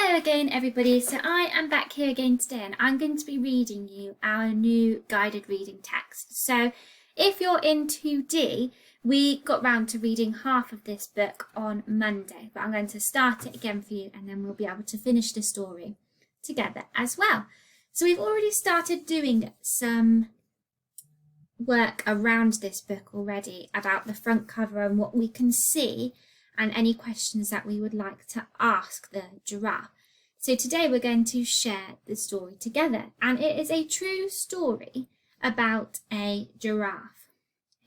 Hello again everybody, so I am back here again today and I'm going to be reading you our new guided reading text. So if you're in 2D, we got round to reading half of this book on Monday, but I'm going to start it again for you and then we'll be able to finish the story together as well. So we've already started doing some work around this book already about the front cover and what we can see and any questions that we would like to ask the giraffe. So today we're going to share the story together, and it is a true story about a giraffe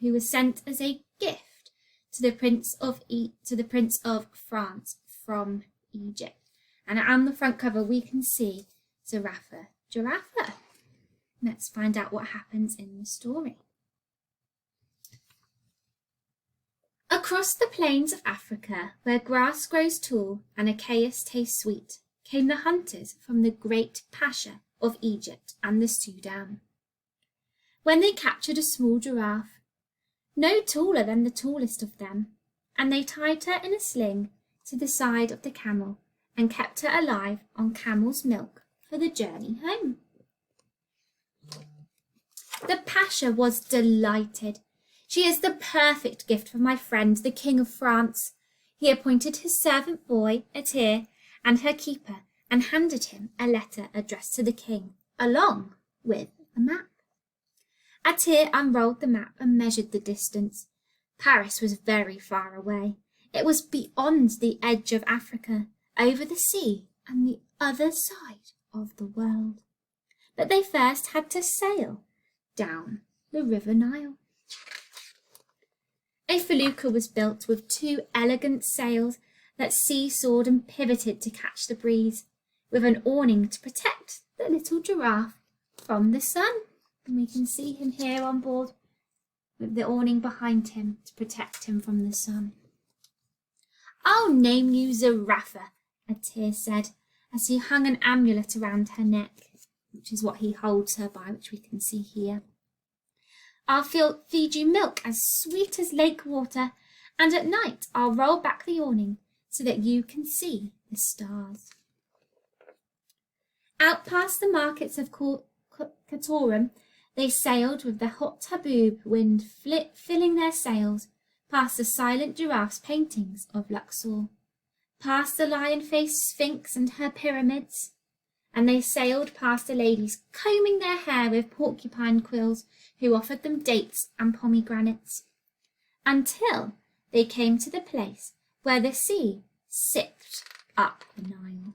who was sent as a gift to the Prince of France from Egypt. And on the front cover we can see Zeraffa Giraffa. Let's find out what happens in the story. Across the plains of Africa, where grass grows tall and acacia tastes sweet, came the hunters from the great Pasha of Egypt and the Sudan. When they captured a small giraffe, no taller than the tallest of them, and they tied her in a sling to the side of the camel and kept her alive on camel's milk for the journey home. The Pasha was delighted. "She is the perfect gift for my friend, the King of France." He appointed his servant boy, Atir, and her keeper, and handed him a letter addressed to the king, along with a map. Atir unrolled the map and measured the distance. Paris was very far away. It was beyond the edge of Africa, over the sea and the other side of the world. But they first had to sail down the River Nile. A felucca was built with 2 elegant sails that seesawed and pivoted to catch the breeze, with an awning to protect the little giraffe from the sun. And we can see him here on board with the awning behind him to protect him from the sun. "I'll name you Zeraffa," Atir said, as he hung an amulet around her neck, which is what he holds her by, which we can see here. "I'll feed you milk as sweet as lake water, and at night I'll roll back the awning so that you can see the stars." Out past the markets of Katorum, they sailed with the hot haboob wind filling their sails, past the silent giraffe's paintings of Luxor, past the lion-faced Sphinx and her pyramids, and they sailed past the ladies combing their hair with porcupine quills who offered them dates and pomegranates, until they came to the place where the sea sipped up the Nile.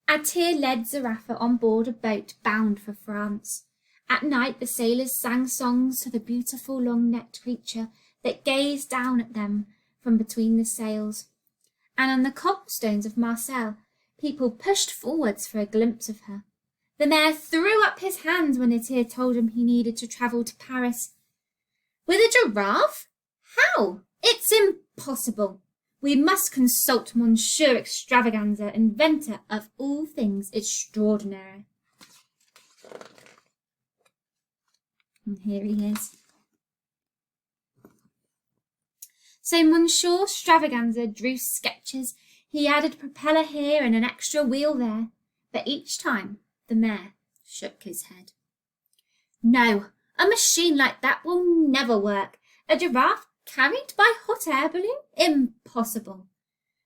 Atir led Zeraffa on board a boat bound for France. At night the sailors sang songs to the beautiful long-necked creature that gazed down at them from between the sails, and on the cobblestones of Marseille people pushed forwards for a glimpse of her. The mayor threw up his hands when Atir told him he needed to travel to Paris. "With a giraffe? How? It's impossible. We must consult Monsieur Extravaganza, inventor of all things extraordinary." And here he is. So Monsieur Extravaganza drew sketches. He added a propeller here and an extra wheel there, but each time the mayor shook his head. "No, a machine like that will never work. A giraffe carried by hot air balloon? Impossible."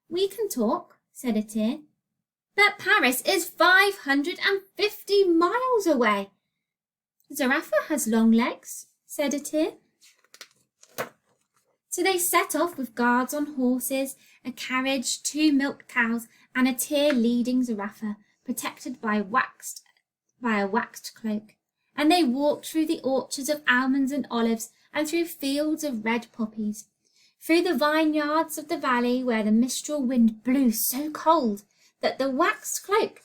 "We can talk," said Atir. "But Paris is 550 miles away." "Zeraffa has long legs," said Atir. So they set off with guards on horses, a carriage, 2 milk cows, and Atir leading Zeraffa, protected by a waxed cloak. And they walked through the orchards of almonds and olives, and through fields of red poppies, through the vineyards of the valley where the mistral wind blew so cold that the waxed cloak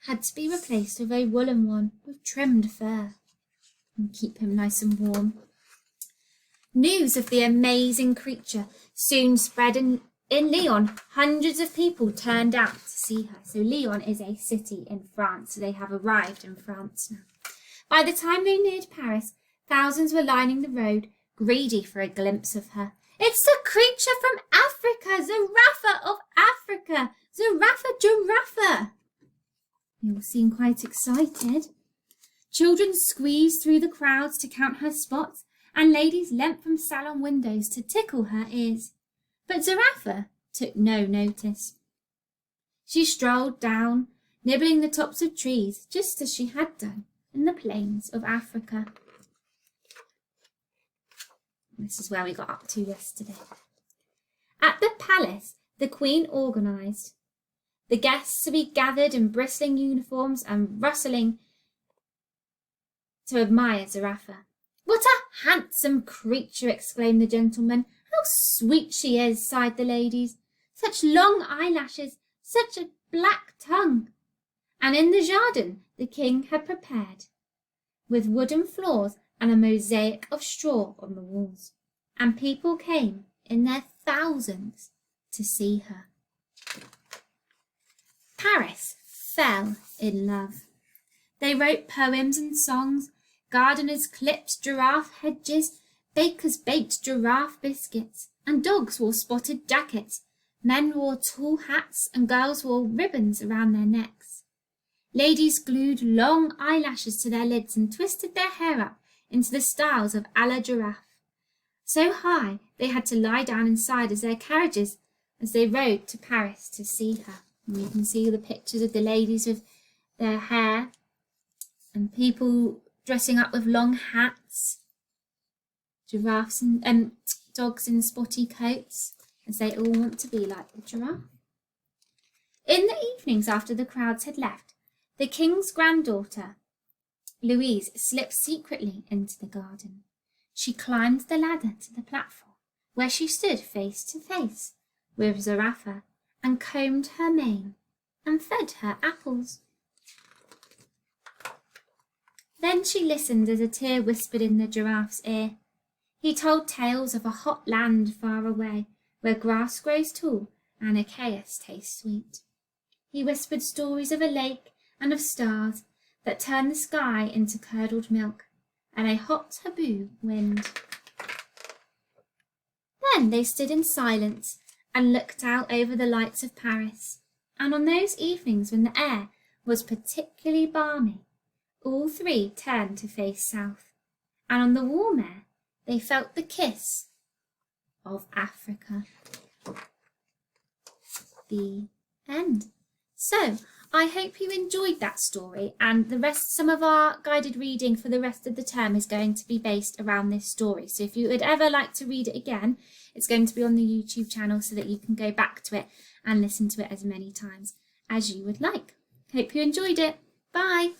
had to be replaced with a woolen one with trimmed fur and keep him nice and warm. News of the amazing creature soon spread in Lyon. Hundreds of people turned out to see her. So Lyon is a city in France. So they have arrived in France now. By the time they neared Paris, thousands were lining the road, greedy for a glimpse of her. It's a creature from Africa, Zeraffa of Africa, Zeraffa Giraffa. They all seem quite excited. Children squeezed through the crowds to count her spots, and ladies leant from salon windows to tickle her ears. But Zeraffa took no notice. She strolled down, nibbling the tops of trees, just as she had done in the plains of Africa. This is where we got up to yesterday. At the palace, the Queen organised the guests to be gathered in bristling uniforms and rustling to admire Zeraffa. "What a handsome creature!" exclaimed the gentlemen. "How sweet she is!" sighed the ladies. "Such long eyelashes, such a black tongue!" And in the garden the king had prepared, with wooden floors and a mosaic of straw on the walls, and people came in their thousands to see her. Paris fell in love. They wrote poems and songs. Gardeners clipped giraffe hedges, bakers baked giraffe biscuits, and dogs wore spotted jackets. Men wore tall hats, and girls wore ribbons around their necks. Ladies glued long eyelashes to their lids and twisted their hair up into the styles of a la giraffe, so high they had to lie down inside as their carriages as they rode to Paris to see her. And you can see the pictures of the ladies with their hair and people dressing up with long hats, giraffes and dogs in spotty coats, as they all want to be like the giraffe. In the evenings after the crowds had left, the king's granddaughter, Louise, slipped secretly into the garden. She climbed the ladder to the platform, where she stood face to face with Zeraffa, and combed her mane and fed her apples. Then she listened as a tear whispered in the giraffe's ear. He told tales of a hot land far away, where grass grows tall and acacias taste sweet. He whispered stories of a lake and of stars that turn the sky into curdled milk and a hot haboo wind. Then they stood in silence and looked out over the lights of Paris, and on those evenings when the air was particularly balmy, all three turned to face south, and on the warm air they felt the kiss of Africa. The end. So, I hope you enjoyed that story, and some of our guided reading for the rest of the term is going to be based around this story. So if you would ever like to read it again, it's going to be on the YouTube channel so that you can go back to it and listen to it as many times as you would like. Hope you enjoyed it. Bye.